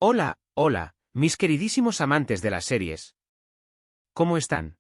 Hola, hola, mis queridísimos amantes de las series. ¿Cómo están?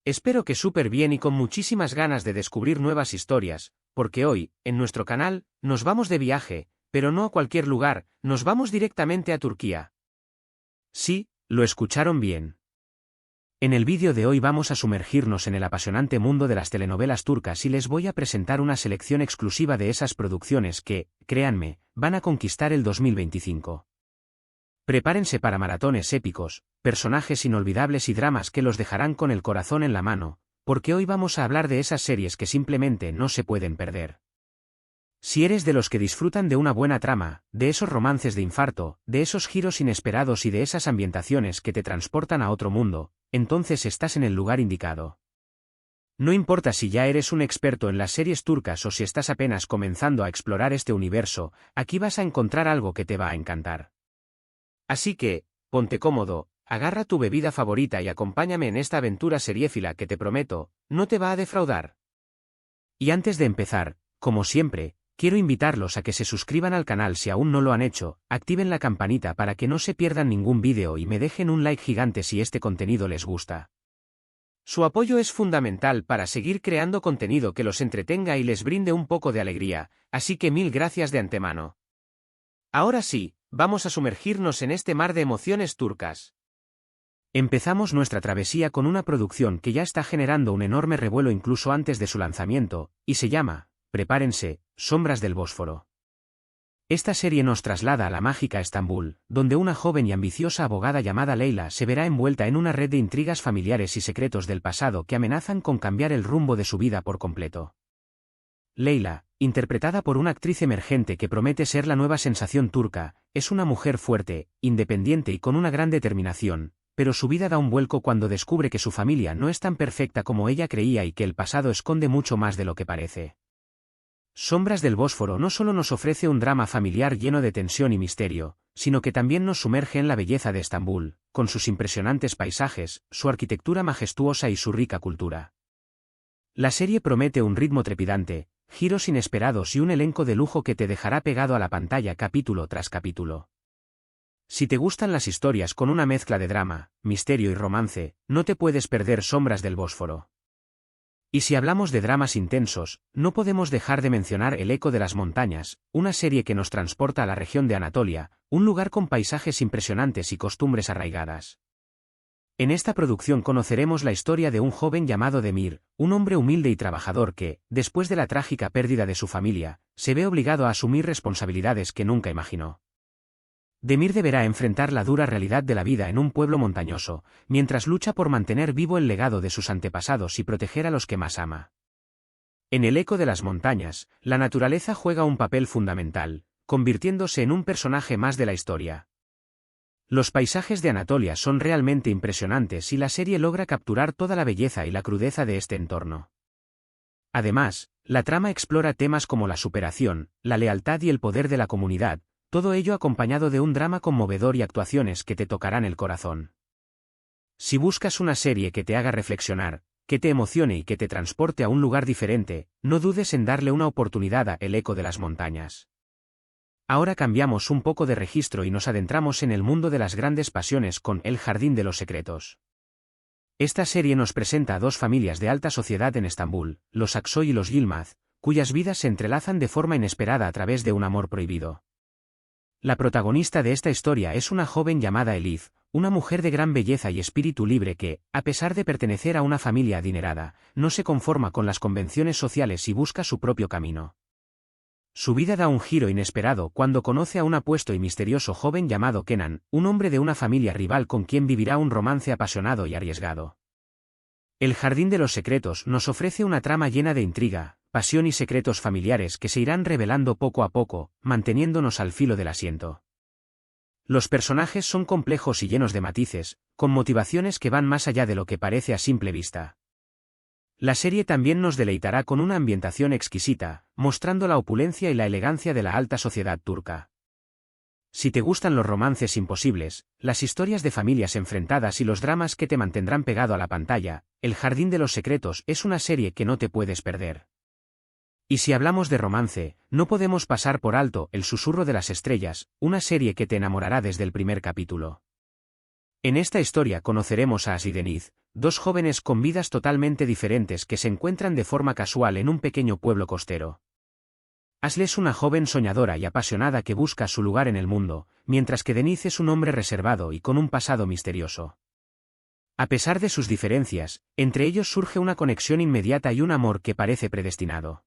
Espero que súper bien y con muchísimas ganas de descubrir nuevas historias, porque hoy, en nuestro canal, nos vamos de viaje, pero no a cualquier lugar, nos vamos directamente a Turquía. Sí, lo escucharon bien. En el vídeo de hoy vamos a sumergirnos en el apasionante mundo de las telenovelas turcas y les voy a presentar una selección exclusiva de esas producciones que, créanme, van a conquistar el 2025. Prepárense para maratones épicos, personajes inolvidables y dramas que los dejarán con el corazón en la mano, porque hoy vamos a hablar de esas series que simplemente no se pueden perder. Si eres de los que disfrutan de una buena trama, de esos romances de infarto, de esos giros inesperados y de esas ambientaciones que te transportan a otro mundo, entonces estás en el lugar indicado. No importa si ya eres un experto en las series turcas o si estás apenas comenzando a explorar este universo, aquí vas a encontrar algo que te va a encantar. Así que, ponte cómodo, agarra tu bebida favorita y acompáñame en esta aventura seriéfila que te prometo, no te va a defraudar. Y antes de empezar, como siempre, quiero invitarlos a que se suscriban al canal si aún no lo han hecho, activen la campanita para que no se pierdan ningún vídeo y me dejen un like gigante si este contenido les gusta. Su apoyo es fundamental para seguir creando contenido que los entretenga y les brinde un poco de alegría, así que mil gracias de antemano. Ahora sí, vamos a sumergirnos en este mar de emociones turcas. Empezamos nuestra travesía con una producción que ya está generando un enorme revuelo incluso antes de su lanzamiento, y se llama, prepárense, Sombras del Bósforo. Esta serie nos traslada a la mágica Estambul, donde una joven y ambiciosa abogada llamada Leyla se verá envuelta en una red de intrigas familiares y secretos del pasado que amenazan con cambiar el rumbo de su vida por completo. Leyla, interpretada por una actriz emergente que promete ser la nueva sensación turca, es una mujer fuerte, independiente y con una gran determinación, pero su vida da un vuelco cuando descubre que su familia no es tan perfecta como ella creía y que el pasado esconde mucho más de lo que parece. Sombras del Bósforo no solo nos ofrece un drama familiar lleno de tensión y misterio, sino que también nos sumerge en la belleza de Estambul, con sus impresionantes paisajes, su arquitectura majestuosa y su rica cultura. La serie promete un ritmo trepidante, giros inesperados y un elenco de lujo que te dejará pegado a la pantalla capítulo tras capítulo. Si te gustan las historias con una mezcla de drama, misterio y romance, no te puedes perder Sombras del Bósforo. Y si hablamos de dramas intensos, no podemos dejar de mencionar El Eco de las Montañas, una serie que nos transporta a la región de Anatolia, un lugar con paisajes impresionantes y costumbres arraigadas. En esta producción conoceremos la historia de un joven llamado Demir, un hombre humilde y trabajador que, después de la trágica pérdida de su familia, se ve obligado a asumir responsabilidades que nunca imaginó. Demir deberá enfrentar la dura realidad de la vida en un pueblo montañoso, mientras lucha por mantener vivo el legado de sus antepasados y proteger a los que más ama. En El Eco de las Montañas, la naturaleza juega un papel fundamental, convirtiéndose en un personaje más de la historia. Los paisajes de Anatolia son realmente impresionantes y la serie logra capturar toda la belleza y la crudeza de este entorno. Además, la trama explora temas como la superación, la lealtad y el poder de la comunidad, todo ello acompañado de un drama conmovedor y actuaciones que te tocarán el corazón. Si buscas una serie que te haga reflexionar, que te emocione y que te transporte a un lugar diferente, no dudes en darle una oportunidad a El Eco de las Montañas. Ahora cambiamos un poco de registro y nos adentramos en el mundo de las grandes pasiones con El Jardín de los Secretos. Esta serie nos presenta a dos familias de alta sociedad en Estambul, los Aksoy y los Yilmaz, cuyas vidas se entrelazan de forma inesperada a través de un amor prohibido. La protagonista de esta historia es una joven llamada Elif, una mujer de gran belleza y espíritu libre que, a pesar de pertenecer a una familia adinerada, no se conforma con las convenciones sociales y busca su propio camino. Su vida da un giro inesperado cuando conoce a un apuesto y misterioso joven llamado Kenan, un hombre de una familia rival con quien vivirá un romance apasionado y arriesgado. El Jardín de los Secretos nos ofrece una trama llena de intriga, pasión y secretos familiares que se irán revelando poco a poco, manteniéndonos al filo del asiento. Los personajes son complejos y llenos de matices, con motivaciones que van más allá de lo que parece a simple vista. La serie también nos deleitará con una ambientación exquisita, mostrando la opulencia y la elegancia de la alta sociedad turca. Si te gustan los romances imposibles, las historias de familias enfrentadas y los dramas que te mantendrán pegado a la pantalla, El Jardín de los Secretos es una serie que no te puedes perder. Y si hablamos de romance, no podemos pasar por alto El susurro de las estrellas, una serie que te enamorará desde el primer capítulo. En esta historia conoceremos a Ash y Denise, dos jóvenes con vidas totalmente diferentes que se encuentran de forma casual en un pequeño pueblo costero. Ashley es una joven soñadora y apasionada que busca su lugar en el mundo, mientras que Denise es un hombre reservado y con un pasado misterioso. A pesar de sus diferencias, entre ellos surge una conexión inmediata y un amor que parece predestinado.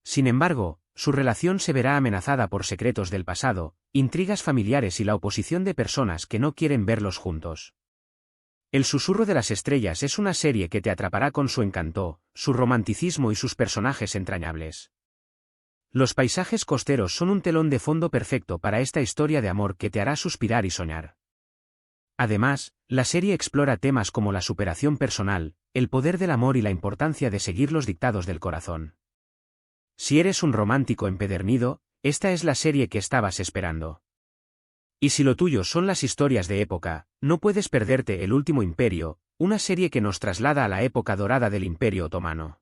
Sin embargo, su relación se verá amenazada por secretos del pasado, intrigas familiares y la oposición de personas que no quieren verlos juntos. El susurro de las estrellas es una serie que te atrapará con su encanto, su romanticismo y sus personajes entrañables. Los paisajes costeros son un telón de fondo perfecto para esta historia de amor que te hará suspirar y soñar. Además, la serie explora temas como la superación personal, el poder del amor y la importancia de seguir los dictados del corazón. Si eres un romántico empedernido, esta es la serie que estabas esperando. Y si lo tuyo son las historias de época, no puedes perderte El Último Imperio, una serie que nos traslada a la época dorada del Imperio Otomano.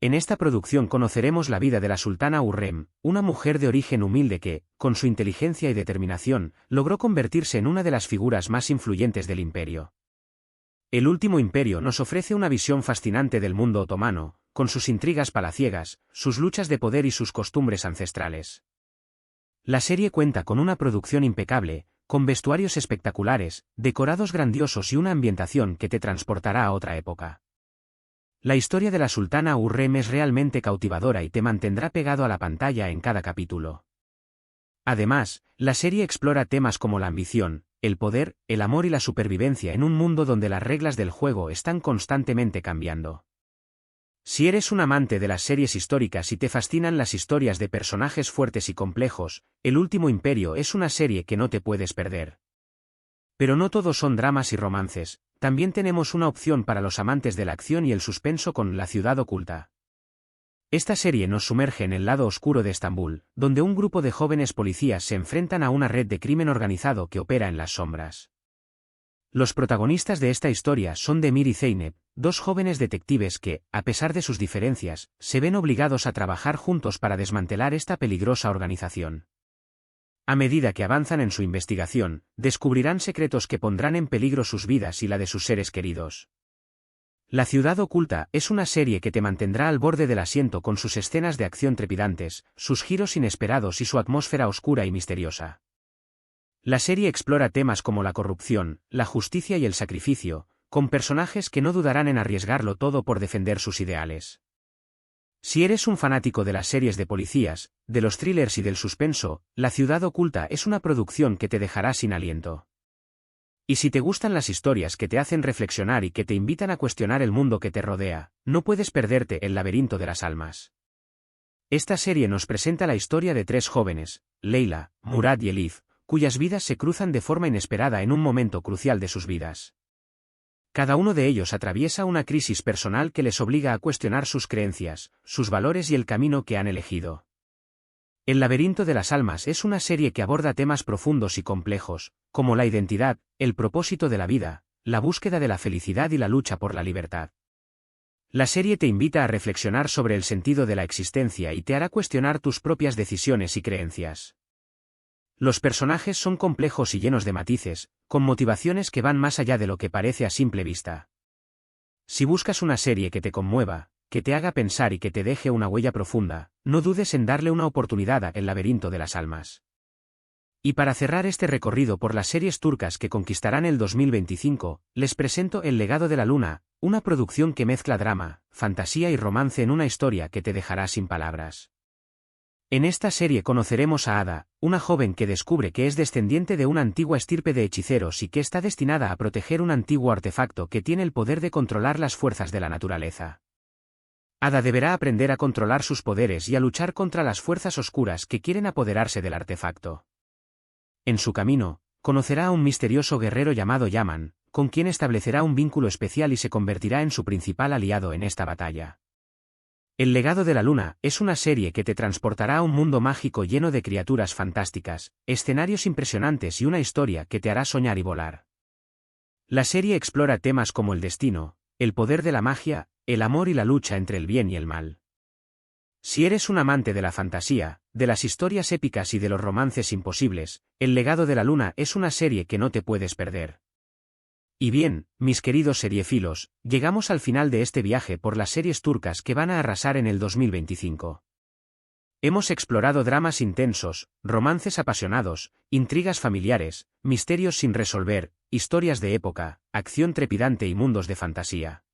En esta producción conoceremos la vida de la sultana Hurrem, una mujer de origen humilde que, con su inteligencia y determinación, logró convertirse en una de las figuras más influyentes del imperio. El Último Imperio nos ofrece una visión fascinante del mundo otomano, con sus intrigas palaciegas, sus luchas de poder y sus costumbres ancestrales. La serie cuenta con una producción impecable, con vestuarios espectaculares, decorados grandiosos y una ambientación que te transportará a otra época. La historia de la sultana Hurrem es realmente cautivadora y te mantendrá pegado a la pantalla en cada capítulo. Además, la serie explora temas como la ambición, el poder, el amor y la supervivencia en un mundo donde las reglas del juego están constantemente cambiando. Si eres un amante de las series históricas y te fascinan las historias de personajes fuertes y complejos, El Último Imperio es una serie que no te puedes perder. Pero no todos son dramas y romances, también tenemos una opción para los amantes de la acción y el suspenso con La Ciudad Oculta. Esta serie nos sumerge en el lado oscuro de Estambul, donde un grupo de jóvenes policías se enfrentan a una red de crimen organizado que opera en las sombras. Los protagonistas de esta historia son Demir y Zeynep, dos jóvenes detectives que, a pesar de sus diferencias, se ven obligados a trabajar juntos para desmantelar esta peligrosa organización. A medida que avanzan en su investigación, descubrirán secretos que pondrán en peligro sus vidas y la de sus seres queridos. La Ciudad Oculta es una serie que te mantendrá al borde del asiento con sus escenas de acción trepidantes, sus giros inesperados y su atmósfera oscura y misteriosa. La serie explora temas como la corrupción, la justicia y el sacrificio, con personajes que no dudarán en arriesgarlo todo por defender sus ideales. Si eres un fanático de las series de policías, de los thrillers y del suspenso, La Ciudad Oculta es una producción que te dejará sin aliento. Y si te gustan las historias que te hacen reflexionar y que te invitan a cuestionar el mundo que te rodea, no puedes perderte El Laberinto de las Almas. Esta serie nos presenta la historia de tres jóvenes, Leila, Murad y Elif, cuyas vidas se cruzan de forma inesperada en un momento crucial de sus vidas. Cada uno de ellos atraviesa una crisis personal que les obliga a cuestionar sus creencias, sus valores y el camino que han elegido. El Laberinto de las Almas es una serie que aborda temas profundos y complejos, como la identidad, el propósito de la vida, la búsqueda de la felicidad y la lucha por la libertad. La serie te invita a reflexionar sobre el sentido de la existencia y te hará cuestionar tus propias decisiones y creencias. Los personajes son complejos y llenos de matices, con motivaciones que van más allá de lo que parece a simple vista. Si buscas una serie que te conmueva, que te haga pensar y que te deje una huella profunda, no dudes en darle una oportunidad a El Laberinto de las Almas. Y para cerrar este recorrido por las series turcas que conquistarán el 2025, les presento El Legado de la Luna, una producción que mezcla drama, fantasía y romance en una historia que te dejará sin palabras. En esta serie conoceremos a Ada, una joven que descubre que es descendiente de una antigua estirpe de hechiceros y que está destinada a proteger un antiguo artefacto que tiene el poder de controlar las fuerzas de la naturaleza. Ada deberá aprender a controlar sus poderes y a luchar contra las fuerzas oscuras que quieren apoderarse del artefacto. En su camino, conocerá a un misterioso guerrero llamado Yaman, con quien establecerá un vínculo especial y se convertirá en su principal aliado en esta batalla. El Legado de la Luna es una serie que te transportará a un mundo mágico lleno de criaturas fantásticas, escenarios impresionantes y una historia que te hará soñar y volar. La serie explora temas como el destino, el poder de la magia, el amor y la lucha entre el bien y el mal. Si eres un amante de la fantasía, de las historias épicas y de los romances imposibles, El legado de la luna es una serie que no te puedes perder. Y bien, mis queridos seriefilos, llegamos al final de este viaje por las series turcas que van a arrasar en el 2025. Hemos explorado dramas intensos, romances apasionados, intrigas familiares, misterios sin resolver, historias de época, acción trepidante y mundos de fantasía.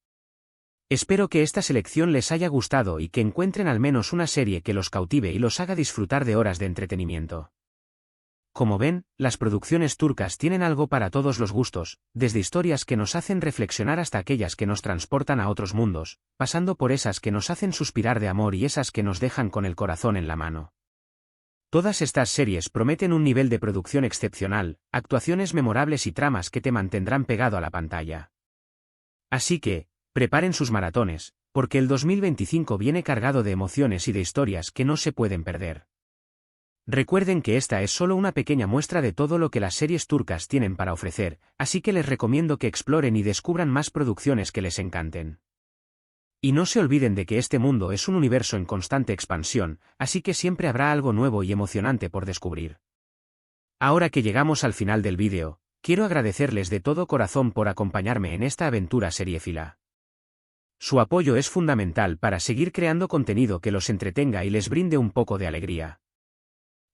Espero que esta selección les haya gustado y que encuentren al menos una serie que los cautive y los haga disfrutar de horas de entretenimiento. Como ven, las producciones turcas tienen algo para todos los gustos, desde historias que nos hacen reflexionar hasta aquellas que nos transportan a otros mundos, pasando por esas que nos hacen suspirar de amor y esas que nos dejan con el corazón en la mano. Todas estas series prometen un nivel de producción excepcional, actuaciones memorables y tramas que te mantendrán pegado a la pantalla. Así que, preparen sus maratones, porque el 2025 viene cargado de emociones y de historias que no se pueden perder. Recuerden que esta es solo una pequeña muestra de todo lo que las series turcas tienen para ofrecer, así que les recomiendo que exploren y descubran más producciones que les encanten. Y no se olviden de que este mundo es un universo en constante expansión, así que siempre habrá algo nuevo y emocionante por descubrir. Ahora que llegamos al final del vídeo, quiero agradecerles de todo corazón por acompañarme en esta aventura seriéfila. Su apoyo es fundamental para seguir creando contenido que los entretenga y les brinde un poco de alegría.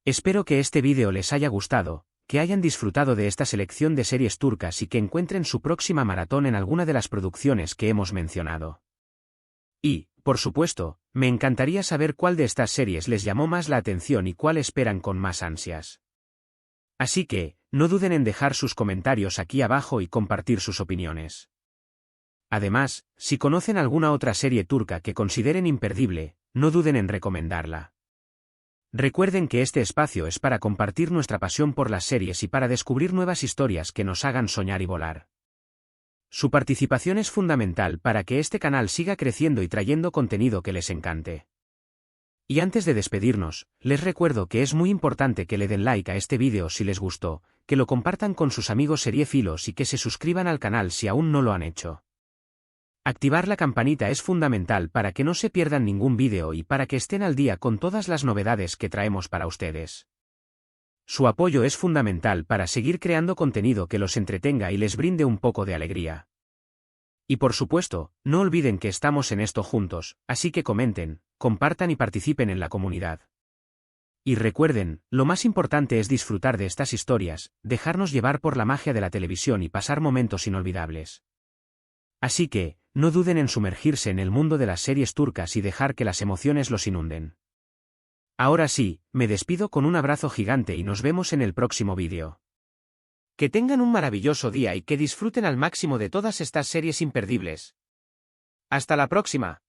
Espero que este vídeo les haya gustado, que hayan disfrutado de esta selección de series turcas y que encuentren su próxima maratón en alguna de las producciones que hemos mencionado. Y, por supuesto, me encantaría saber cuál de estas series les llamó más la atención y cuál esperan con más ansias. Así que, no duden en dejar sus comentarios aquí abajo y compartir sus opiniones. Además, si conocen alguna otra serie turca que consideren imperdible, no duden en recomendarla. Recuerden que este espacio es para compartir nuestra pasión por las series y para descubrir nuevas historias que nos hagan soñar y volar. Su participación es fundamental para que este canal siga creciendo y trayendo contenido que les encante. Y antes de despedirnos, les recuerdo que es muy importante que le den like a este vídeo si les gustó, que lo compartan con sus amigos seriéfilos y que se suscriban al canal si aún no lo han hecho. Activar la campanita es fundamental para que no se pierdan ningún vídeo y para que estén al día con todas las novedades que traemos para ustedes. Su apoyo es fundamental para seguir creando contenido que los entretenga y les brinde un poco de alegría. Y por supuesto, no olviden que estamos en esto juntos, así que comenten, compartan y participen en la comunidad. Y recuerden, lo más importante es disfrutar de estas historias, dejarnos llevar por la magia de la televisión y pasar momentos inolvidables. Así que, no duden en sumergirse en el mundo de las series turcas y dejar que las emociones los inunden. Ahora sí, me despido con un abrazo gigante y nos vemos en el próximo vídeo. Que tengan un maravilloso día y que disfruten al máximo de todas estas series imperdibles. ¡Hasta la próxima!